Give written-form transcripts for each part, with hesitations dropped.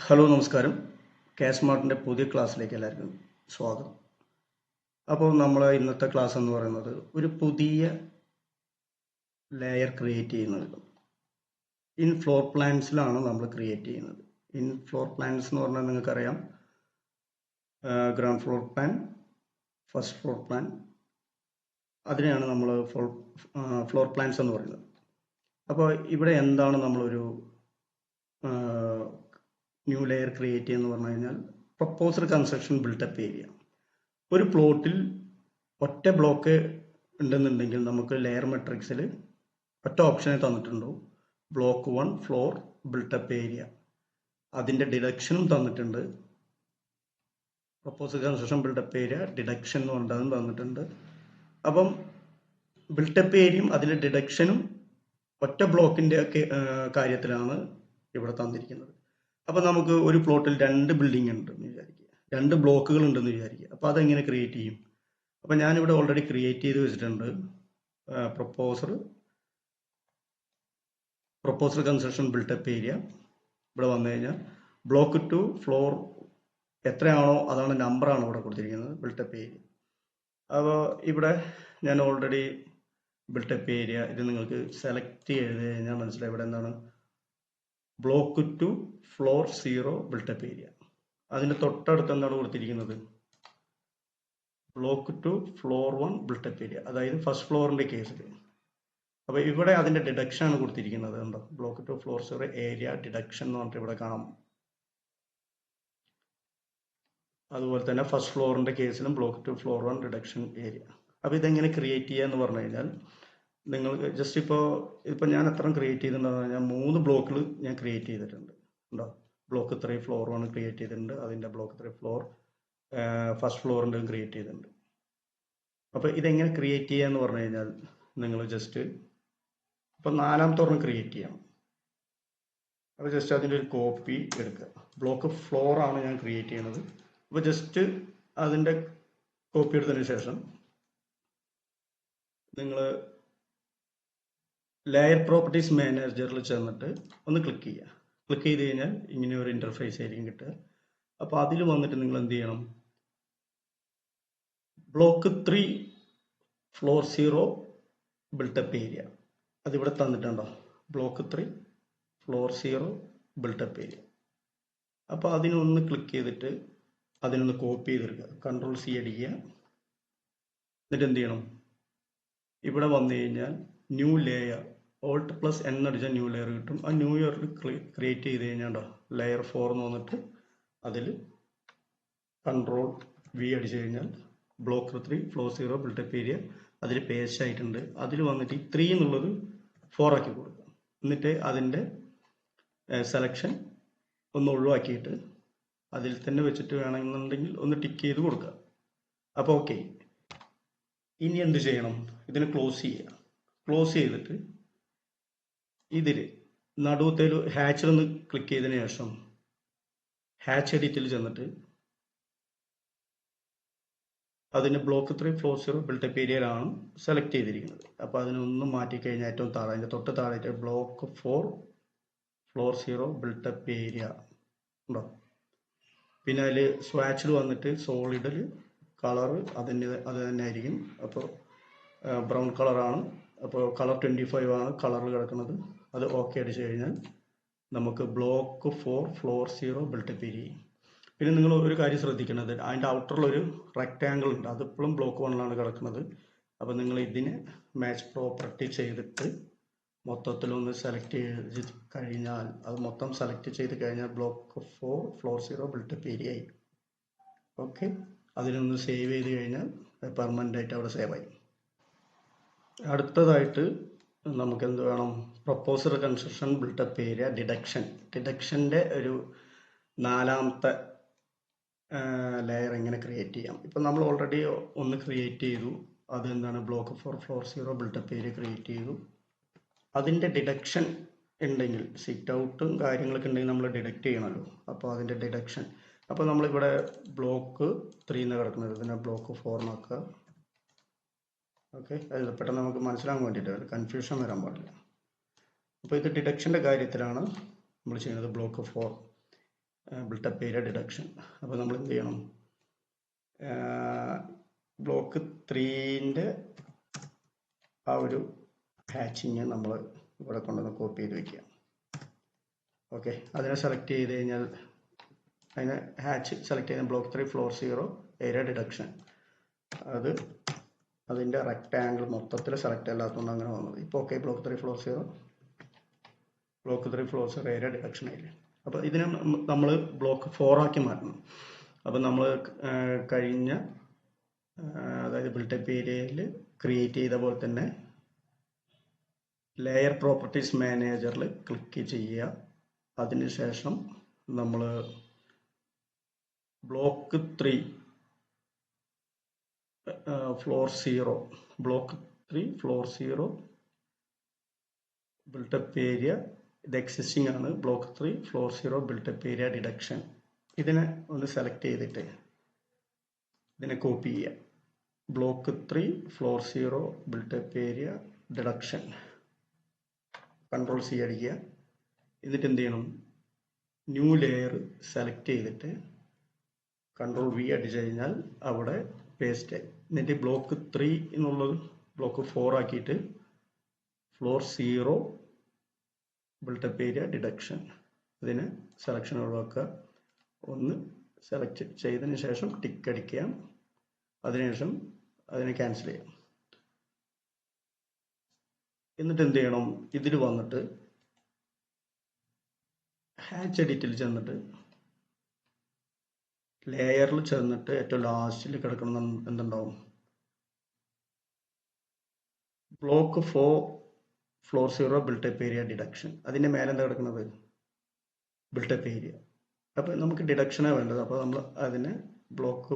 Hello നമസ്കാരം. സ്മാർട്ടിൻ്റെ പുതിയ ക്ലാസ്സിലേക്ക് എല്ലാവർക്കും സ്വാഗതം. അപ്പോൾ നമ്മൾ ഇന്നത്തെ ക്ലാസ് എന്ന് പറയുന്നത് ഒരു പുതിയ ലെയർ ക്രിയേറ്റ് ചെയ്യുന്നത് ഇൻ ഫ്ലോർ പ്ലാൻസിലാണ് നമ്മൾ ക്രിയേറ്റ് ചെയ്യുന്നത്. ഇൻ ഫ്ലോർ പ്ലാൻസ് എന്ന് പറഞ്ഞാൽ നിങ്ങൾക്കറിയാം, ground floor plan, first floor plan, അതിനെയാണ് നമ്മൾ ഫ്ലോർ പ്ലാൻസ് എന്ന് പറയുന്നത്. അപ്പോൾ ഇവിടെ എന്താണ് നമ്മളൊരു ന്യൂ ലെയർ ക്രിയേറ്റ് ചെയ്യുന്നത് പറഞ്ഞു കഴിഞ്ഞാൽ പ്രപ്പോസ്ഡ് കൺസ്ട്രക്ഷൻ ബിൽട്ടപ്പ് ഏരിയ. ഒരു പ്ലോട്ടിൽ ഒറ്റ ബ്ലോക്ക് ഉണ്ടെന്നുണ്ടെങ്കിൽ നമുക്ക് ലെയർ മെട്രിക്സിൽ ഒറ്റ ഓപ്ഷനെ തന്നിട്ടുണ്ടോ, ബ്ലോക്ക് 1 ഫ്ലോർ ബിൽട്ടപ്പ് ഏരിയ. അതിൻ്റെ ഡിഡക്ഷനും തന്നിട്ടുണ്ട്. Proposed construction built up area deduction എന്ന് പറഞ്ഞതും തന്നിട്ടുണ്ട്. അപ്പം ബിൽട്ടപ്പ് ഏരിയയും അതിലെ ഡിഡക്ഷനും ഒറ്റ ബ്ലോക്കിൻ്റെ ഒക്കെ കാര്യത്തിലാണ് ഇവിടെ തന്നിരിക്കുന്നത്. അപ്പം നമുക്ക് ഒരു പ്ലോട്ടിൽ 2 ബിൽഡിംഗ് ഉണ്ടെന്ന് വിചാരിക്കുക, 2 ബ്ലോക്കുകൾ ഉണ്ടെന്ന് വിചാരിക്കുക. അപ്പോൾ അതെങ്ങനെ ക്രിയേറ്റ് ചെയ്യും? അപ്പം ഞാനിവിടെ ഓൾറെഡി ക്രിയേറ്റ് ചെയ്ത് വെച്ചിട്ടുണ്ട്. Proposed construction built up area. ഇവിടെ വന്നു കഴിഞ്ഞാൽ ബ്ലോക്ക് 2 ഫ്ലോർ എത്രയാണോ അതാണ് നമ്പറാണ് ഇവിടെ കൊടുത്തിരിക്കുന്നത്, ബിൽട്ടപ്പ് ഏരിയ. അപ്പോൾ ഇവിടെ ഞാൻ ഓൾറെഡി ബിൽട്ടപ്പ് ഏരിയ ഇത് നിങ്ങൾക്ക് സെലക്ട് ചെയ്ത് കഴിഞ്ഞാൽ മനസ്സിലായി ഇവിടെ എന്താണ് ബ്ലോക്ക് 2 ഫ്ലോർ 0 ബിൽട്ടപ്പ് ഏരിയ. അതിൻ്റെ തൊട്ടടുത്ത് എന്താണ് കൊടുത്തിരിക്കുന്നത്, ബ്ലോക്ക് 2 ഫ്ലോർ 1 ബിൽട്ടപ്പ് ഏരിയ, അതായത് ഫസ്റ്റ് ഫ്ലോറിൻ്റെ കേസിൽ. അപ്പോൾ ഇവിടെ അതിൻ്റെ ഡിഡക്ഷൻ ആണ് കൊടുത്തിരിക്കുന്നത്. ഉണ്ടോ, ബ്ലോക്ക് 2 ഫ്ലോർ 0 ഏരിയ ഡിഡക്ഷൻ എന്ന് പറഞ്ഞിട്ട് ഇവിടെ കാണാം. അതുപോലെ തന്നെ ഫസ്റ്റ് ഫ്ലോറിൻ്റെ കേസിലും ബ്ലോക്ക് 2 ഫ്ലോർ 1 ഡിഡക്ഷൻ ഏരിയ. അപ്പോൾ ഇതെങ്ങനെ ക്രിയേറ്റ് ചെയ്യുക എന്ന് പറഞ്ഞു കഴിഞ്ഞാൽ നിങ്ങൾക്ക് ജസ്റ്റ് ഇപ്പോൾ ഞാൻ എത്ര ക്രിയേറ്റ് ചെയ്തിട്ടുണ്ടെന്ന് പറഞ്ഞാൽ 3 ബ്ലോക്കിൽ ഞാൻ ക്രിയേറ്റ് ചെയ്തിട്ടുണ്ട്. ഉണ്ടോ, ബ്ലോക്ക് 3 ഫ്ലോർ 1 ക്രിയേറ്റ് ചെയ്തിട്ടുണ്ട്, അതിൻ്റെ ബ്ലോക്ക് 3 ഫ്ലോർ ഫസ്റ്റ് ഫ്ലോറിൻ്റെ ക്രിയേറ്റ് ചെയ്തിട്ടുണ്ട്. അപ്പോൾ ഇതെങ്ങനെ ക്രിയേറ്റ് ചെയ്യുക എന്ന് പറഞ്ഞു കഴിഞ്ഞാൽ നിങ്ങൾ ജസ്റ്റ് ഇപ്പോൾ 4ാമത്തെ ഒരെണ്ണം ക്രിയേറ്റ് ചെയ്യണം. അപ്പോൾ ജസ്റ്റ് അതിൻ്റെ ഒരു കോപ്പി എടുക്കുക. ബ്ലോക്ക് ഫ്ലോർ ആണ് ഞാൻ ക്രിയേറ്റ് ചെയ്യുന്നത്. അപ്പോൾ ജസ്റ്റ് അതിൻ്റെ കോപ്പി എടുത്തതിന് ശേഷം നിങ്ങൾ ലെയർ പ്രോപ്പർട്ടീസ് മാനേജറിൽ ചെന്നിട്ട് ഒന്ന് ക്ലിക്ക് ചെയ്യുക. ക്ലിക്ക് ചെയ്ത് കഴിഞ്ഞാൽ ഇങ്ങനെ ഒരു ഇൻ്റർഫേസ് ആയിരിക്കും കിട്ടുക. അപ്പോൾ അതിൽ വന്നിട്ട് നിങ്ങൾ എന്ത് ചെയ്യണം, ബ്ലോക്ക് 3 ഫ്ലോർ 0 ബിൽട്ടപ്പ് ഏരിയ അതിവിടെ തന്നിട്ടുണ്ടോ, ബ്ലോക്ക് 3 ഫ്ലോർ 0 ബിൽട്ടപ്പ് ഏരിയ. അപ്പോൾ അതിനൊന്ന് ക്ലിക്ക് ചെയ്തിട്ട് അതിനൊന്ന് കോപ്പി ചെയ്തെടുക്കുക, കൺട്രോൾ C അടിക്കുക. എന്നിട്ട് എന്ത് ചെയ്യണം, ഇവിടെ വന്നു കഴിഞ്ഞാൽ ന്യൂ ലെയർ Alt+N അടിച്ചാൽ ന്യൂ ലെയർ കിട്ടും. ആ ന്യൂ ലെയർ ക്രിയേറ്റ് ചെയ്ത് കഴിഞ്ഞാൽ ലെയർ 4 എന്ന് വന്നിട്ട് അതിൽ കൺട്രോൾ V അടിച്ചു കഴിഞ്ഞാൽ ബ്ലോക്ക് 3 ഫ്ലോർ 0 ബിൽട്ടപ്പ് ഏരിയ അതിൽ പേസ്റ്റ് ആയിട്ടുണ്ട്. അതിൽ വന്നിട്ട് ഈ 3 എന്നുള്ളത് 4 ആക്കി കൊടുക്കുക. എന്നിട്ട് അതിൻ്റെ സെലക്ഷൻ ഒന്ന് ഒഴിവാക്കിയിട്ട് അതിൽ തന്നെ വെച്ചിട്ട് വേണമെന്നുണ്ടെങ്കിൽ ഒന്ന് ടിക്ക് ചെയ്ത് കൊടുക്കുക. അപ്പോൾ ഓക്കെ. ഇനി എന്ത് ചെയ്യണം, ഇതിനെ ക്ലോസ് ചെയ്യുക. ക്ലോസ് ചെയ്തിട്ട് ഇതിൽ നടുവത്തേൽ ഹാച്ചിലൊന്ന് ക്ലിക്ക് ചെയ്തതിന് ശേഷം ഹാച്ച് എഡിറ്റിൽ ചെന്നിട്ട് അതിന് ബ്ലോക്ക് 3 ഫ്ലോർ 0 ബിൽട്ടപ്പ് ഏരിയയിലാണ് സെലക്ട് ചെയ്തിരിക്കുന്നത്. അപ്പോൾ അതിനൊന്നും മാറ്റിക്കഴിഞ്ഞാൽ ഏറ്റവും താഴെ അതിൻ്റെ തൊട്ട് താഴെ ബ്ലോക്ക് 4 ഫ്ലോർ 0 ബിൽട്ടപ്പ് ഏരിയ ഉണ്ടോ. പിന്നെ അതിൽ സ്വാച്ചിൽ വന്നിട്ട് സോളിഡിൽ കളർ അത് തന്നെ ആയിരിക്കും. അപ്പോൾ ബ്രൗൺ കളറാണ്. അപ്പോൾ കളർ 25 ആണ് കളറിൽ കിടക്കുന്നത്. അത് ഓക്കെ അടിച്ചു കഴിഞ്ഞാൽ നമുക്ക് ബ്ലോക്ക് 4 ഫ്ലോർ 0 ബിൽട്ടപ്പ് ഏരിയ. പിന്നെ നിങ്ങൾ ഒരു കാര്യം ശ്രദ്ധിക്കുന്നത്, അതിൻ്റെ ഔട്ടറിലൊരു റെക്റ്റാങ്കിൾ ഉണ്ട്, അതിപ്പോഴും ബ്ലോക്ക് 1 കിടക്കുന്നത്. അപ്പോൾ നിങ്ങൾ ഇതിനെ മാച്ച് പ്രോപ്പർട്ടി ചെയ്തിട്ട് മൊത്തത്തിലൊന്ന് സെലക്ട് ചെയ്ത് കഴിഞ്ഞാൽ അത് മൊത്തം സെലക്ട് ചെയ്ത് കഴിഞ്ഞാൽ ബ്ലോക്ക് 4 ഫ്ലോർ 0 ബിൽട്ടപ്പ് ഏരിയ ആയി. ഓക്കെ, അതിനൊന്ന് സേവ് ചെയ്ത് കഴിഞ്ഞാൽ പെർമനൻ്റ് ആയിട്ട് അവിടെ സേവ് ആയി. അടുത്തതായിട്ട് നമുക്ക് എന്ത് വേണം, പ്രപ്പോസ്ഡ് കൺസ്ട്രക്ഷൻ ബിൽട്ടപ്പ് ഏരിയ ഡിഡക്ഷൻ്റെ ഒരു 4ാമത്തെ ലെയർ എങ്ങനെ ക്രിയേറ്റ് ചെയ്യാം. ഇപ്പം നമ്മൾ ഓൾറെഡി ഒന്ന് ക്രിയേറ്റ് ചെയ്തു. അതെന്താണ്, block 4 floor 0 built up area create ചെയ്തു. അതിൻ്റെ ഡിഡക്ഷൻ ഉണ്ടെങ്കിൽ സിറ്റ് ഔട്ടും കാര്യങ്ങളൊക്കെ ഉണ്ടെങ്കിൽ നമ്മൾ ഡിഡക്റ്റ് ചെയ്യണമല്ലോ. അപ്പോൾ അതിൻ്റെ ഡിഡക്ഷൻ, അപ്പോൾ നമ്മളിവിടെ ബ്ലോക്ക് 3 എന്ന് കിടക്കുന്നത് ഇതിനെ ബ്ലോക്ക് 4 നോക്കുക. ഓക്കെ, അത് പെട്ടെന്ന് നമുക്ക് മനസ്സിലാകാൻ വേണ്ടിയിട്ട് കൺഫ്യൂഷൻ വരാൻ പാടില്ല. അപ്പോൾ ഇത് ഡിഡക്ഷൻ്റെ കാര്യത്തിലാണ് നമ്മൾ ചെയ്യുന്നത്. Block 4 built up area deduction. അപ്പോൾ നമ്മൾ എന്ത് ചെയ്യണം, ബ്ലോക്ക് 3ൻ്റെ ആ ഒരു ഹാച്ചിങ് നമ്മൾ ഇവിടെ കൊണ്ടുവന്ന് കോപ്പി ചെയ്ത് വയ്ക്കുക. ഓക്കെ, അതിനെ സെലക്ട് ചെയ്ത് കഴിഞ്ഞാൽ അതിനെ ഹാച്ച് സെലക്ട് ചെയ്യുന്ന ബ്ലോക്ക് 3 ഫ്ലോർ 0 ഏരിയ ഡിഡക്ഷൻ, അതിൻ്റെ റെക്റ്റാങ്കിൾ മൊത്തത്തിൽ സെലക്ട് അല്ലാത്തതുകൊണ്ട് അങ്ങനെ വന്നത്. ഇപ്പോൾ okay, block 3 floor 0 area deduction ആയില്ലേ. അപ്പോൾ ഇതിനെ നമ്മൾ ബ്ലോക്ക് 4 ആക്കി മാറ്റണം. അപ്പോൾ നമ്മൾ കഴിഞ്ഞ അതായത് ബിൽട്ടപ്പ് ഏരിയയിൽ ക്രിയേറ്റ് ചെയ്ത പോലെ തന്നെ ലെയർ പ്രോപ്പർട്ടീസ് മാനേജറിൽ ക്ലിക്ക് ചെയ്യുക. അതിനുശേഷം നമ്മൾ block 3 floor 0 block 3 floor 0 built up area, ഇത് എക്സിസ്റ്റിംഗ് ആണ്. Block 3 floor 0 built up area deduction, ഇതിനെ ഒന്ന് സെലക്ട് ചെയ്തിട്ട് ഇതിനെ കോപ്പി ചെയ്യുക. Block 3 floor 0 built up area deduction, Ctrl+C അടിക്കുക. എന്നിട്ട് എന്ത് ചെയ്യണം, ന്യൂ ലെയർ സെലക്ട് ചെയ്തിട്ട് Ctrl+V അടിച്ചു കഴിഞ്ഞാൽ അവിടെ പേസ്റ്റ് ആയി. എന്നിട്ട് ബ്ലോക്ക് 3 എന്നുള്ളത് ബ്ലോക്ക് 4 ആക്കിയിട്ട് ഫ്ലോർ 0 ബിൽട്ടപ്പ് ഏരിയ ഡിഡക്ഷൻ, അതിന് സെലക്ഷൻ ഒഴിവാക്കുക. ഒന്ന് സെലക്ട് ചെയ്തതിന് ശേഷം ടിക്ക് അടിക്കുക. അതിനുശേഷം അതിനെ ക്യാൻസൽ ചെയ്യാം. എന്നിട്ട് എന്ത് ചെയ്യണം, ഇതിൽ വന്നിട്ട് ഹാച്ച് എഡിറ്റിൽ ചെന്നിട്ട് ലെയറിൽ ചെന്നിട്ട് ഏറ്റവും ലാസ്റ്റിൽ കിടക്കണം എന്തുണ്ടാവും, block 4 floor 0 built up area deduction, അതിൻ്റെ മേലെ എന്താ കിടക്കുന്നത്, ബിൽട്ടപ്പ് ഏരിയ. അപ്പോൾ നമുക്ക് ഡിഡക്ഷനാണ് വേണ്ടത്. അപ്പോൾ നമ്മൾ അതിന് block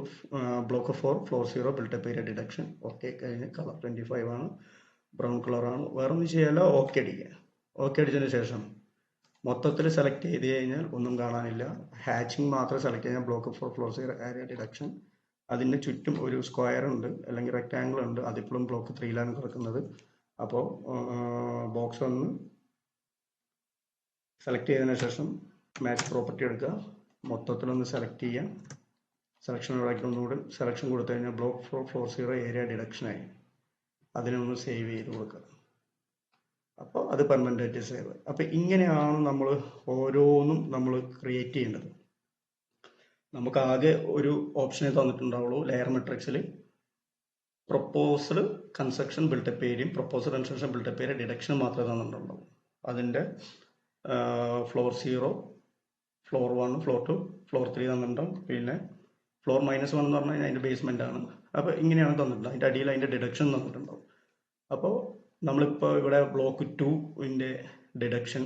4 floor 0 built up area deduction. Okay കഴിഞ്ഞ് കളർ 25 ആണ്, ബ്രൗൺ കളറാണ്, വേറെ ഒന്നും ചെയ്യാല്ല. ഓക്കെ അടിക്കുക. ഓക്കെ അടിച്ചതിന് ശേഷം മൊത്തത്തിൽ സെലക്ട് ചെയ്ത് കഴിഞ്ഞാൽ ഒന്നും കാണാനില്ല. ഹാച്ചിങ് മാത്രം സെലക്ട് ചെയ്യാൻ ബ്ലോക്ക് 4 ഫ്ലോർ 0 ഏരിയ ഡിഡക്ഷൻ, അതിന് ചുറ്റും ഒരു സ്ക്വയർ ഉണ്ട് അല്ലെങ്കിൽ റെക്റ്റാങ്കിൾ ഉണ്ട്, അതിപ്പോഴും ബ്ലോക്ക് 3ലാണ് കിടക്കുന്നത്. അപ്പോൾ ബോക്സ് ഒന്ന് സെലക്ട് ചെയ്തതിന് ശേഷം മാച്ച് പ്രോപ്പർട്ടി എടുക്കുക, മൊത്തത്തിലൊന്ന് സെലക്ട് ചെയ്യുക. സെലക്ഷൻ ഒഴിവാക്കി ഒന്നുകൂടി സെലക്ഷൻ കൊടുത്തു കഴിഞ്ഞാൽ ബ്ലോക്ക് 4 ഫ്ലോർ 0 ഏരിയ ഡിഡക്ഷനായി. അതിനൊന്ന് സേവ് ചെയ്ത് കൊടുക്കുക. അപ്പോൾ അത് പെർമനൻ്റ് ആയിട്ട് സേവ്. അപ്പോൾ ഇങ്ങനെയാണ് നമ്മൾ ഓരോന്നും നമ്മൾ ക്രിയേറ്റ് ചെയ്യേണ്ടത്. നമുക്ക് ആകെ ഒരു ഓപ്ഷനെ തന്നിട്ടുണ്ടാവുള്ളൂ ലെയർ മെട്രിക്സിൽ, പ്രൊപ്പോസ്ഡ് കൺസ്ട്രക്ഷൻ ബിൽട്ടപ്പ് ഏരിയയും proposed construction built up area deduction മാത്രമേ തന്നിട്ടുണ്ടാവും. അതിൻ്റെ ഫ്ലോർ 0 ഫ്ലോർ 1 ഫ്ലോർ 2 ഫ്ലോർ 3 തന്നിട്ടുണ്ടാവും. പിന്നെ ഫ്ലോർ -1 എന്ന് പറഞ്ഞാൽ അതിൻ്റെ ബേസ്മെൻ്റ് ആണ്. അപ്പോൾ ഇങ്ങനെയാണ് തന്നിട്ടുള്ളത്. അതിൻ്റെ അടിയിൽ അതിൻ്റെ ഡിഡക്ഷൻ തന്നിട്ടുണ്ടാവും. അപ്പോൾ നമ്മളിപ്പോൾ ഇവിടെ ബ്ലോക്ക് 2ൻ്റെ ഡിഡക്ഷൻ,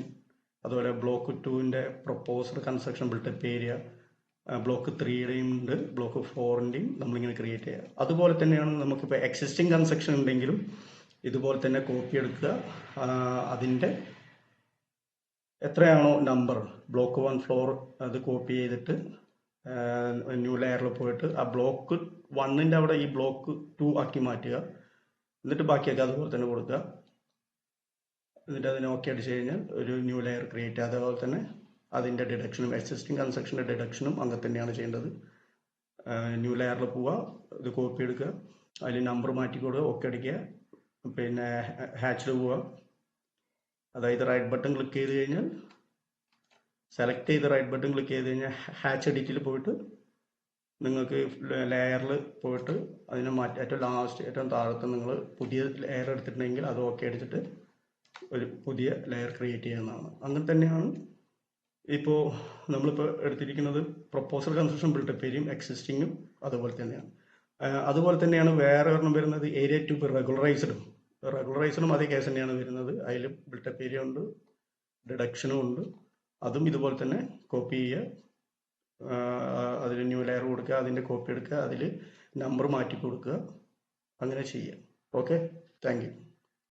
അതുപോലെ ബ്ലോക്ക് 2ൻ്റെ proposed construction built up area, block 3യുടെയും ഉണ്ട്, ബ്ലോക്ക് 4ൻ്റെയും നമ്മളിങ്ങനെ ക്രിയേറ്റ് ചെയ്യുക. അതുപോലെ തന്നെയാണ് നമുക്കിപ്പോൾ എക്സിസ്റ്റിംഗ് കൺസ്ട്രക്ഷൻ ഉണ്ടെങ്കിലും ഇതുപോലെ തന്നെ കോപ്പി എടുക്കുക. അതിൻ്റെ എത്രയാണോ നമ്പർ ബ്ലോക്ക് 1 ഫ്ലോർ അത് കോപ്പി ചെയ്തിട്ട് ന്യൂ ലെയറിൽ പോയിട്ട് ആ ബ്ലോക്ക് 1ൻ്റെ അവിടെ ഈ ബ്ലോക്ക് 2 ആക്കി മാറ്റുക. എന്നിട്ട് ബാക്കിയൊക്കെ അതുപോലെ തന്നെ കൊടുക്കുക. എന്നിട്ട് അതിനെ ഓക്കെ അടിച്ചു കഴിഞ്ഞാൽ ഒരു ന്യൂ ലെയർ ക്രിയേറ്റ് ചെയ്യുക. അതേപോലെ തന്നെ അതിൻ്റെ ഡിഡക്ഷനും എക്സിസ്റ്റിംഗ് കൺസ്ട്രക്ഷൻ്റെ ഡിഡക്ഷനും അങ്ങനെ തന്നെയാണ് ചെയ്യേണ്ടത്. ന്യൂ ലെയറിൽ പോവുക, ഇത് കോപ്പി എടുക്കുക, അതിൽ നമ്പർ മാറ്റി കൊടുക്കുക, ഓക്കെ അടിക്കുക. പിന്നെ ഹാച്ചിൽ പോവുക, അതായത് റൈറ്റ് ബട്ടൺ ക്ലിക്ക് ചെയ്ത് കഴിഞ്ഞാൽ സെലക്ട് ചെയ്ത് റൈറ്റ് ബട്ടൺ ക്ലിക്ക് ചെയ്ത് കഴിഞ്ഞാൽ ഹാച്ച് എഡിറ്റിൽ പോയിട്ട് നിങ്ങൾക്ക് ലെയറിൽ പോയിട്ട് അതിനെ മാറ്റി ഏറ്റവും ലാസ്റ്റ് ഏറ്റവും താഴത്ത് നിങ്ങൾ പുതിയ ലെയർ എടുത്തിട്ടുണ്ടെങ്കിൽ അത് ഓക്കെ അടിച്ചിട്ട് ഒരു പുതിയ ലെയർ ക്രിയേറ്റ് ചെയ്യുന്നതാണ്. അങ്ങനെ തന്നെയാണ് ഇപ്പോൾ നമ്മളിപ്പോൾ എടുത്തിരിക്കുന്നത് പ്രൊപ്പോസൽ കൺസ്ട്രക്ഷൻ ബിൽട്ടപ്പ് ഏരിയയും എക്സിസ്റ്റിങ്ങും അതുപോലെ തന്നെയാണ്. അതുപോലെ തന്നെയാണ് വേറെ ഒരെണ്ണം വരുന്നത് ഏരിയ ടു ബി റെഗുലറൈസ്ഡും അതേ കേസ് തന്നെയാണ് വരുന്നത്. അതിൽ ബിൽട്ടപ്പ് ഏരിയ ഉണ്ട്, ഡിഡക്ഷനും ഉണ്ട്. അതും ഇതുപോലെ തന്നെ കോപ്പി ചെയ്യുക, അതിൽ ന്യൂ ലെയർ കൊടുക്കുക, അതിൻ്റെ കോപ്പി എടുക്കുക, അതിൽ നമ്പർ മാറ്റി കൊടുക്കുക, അങ്ങനെ ചെയ്യുക. Okay, thank you.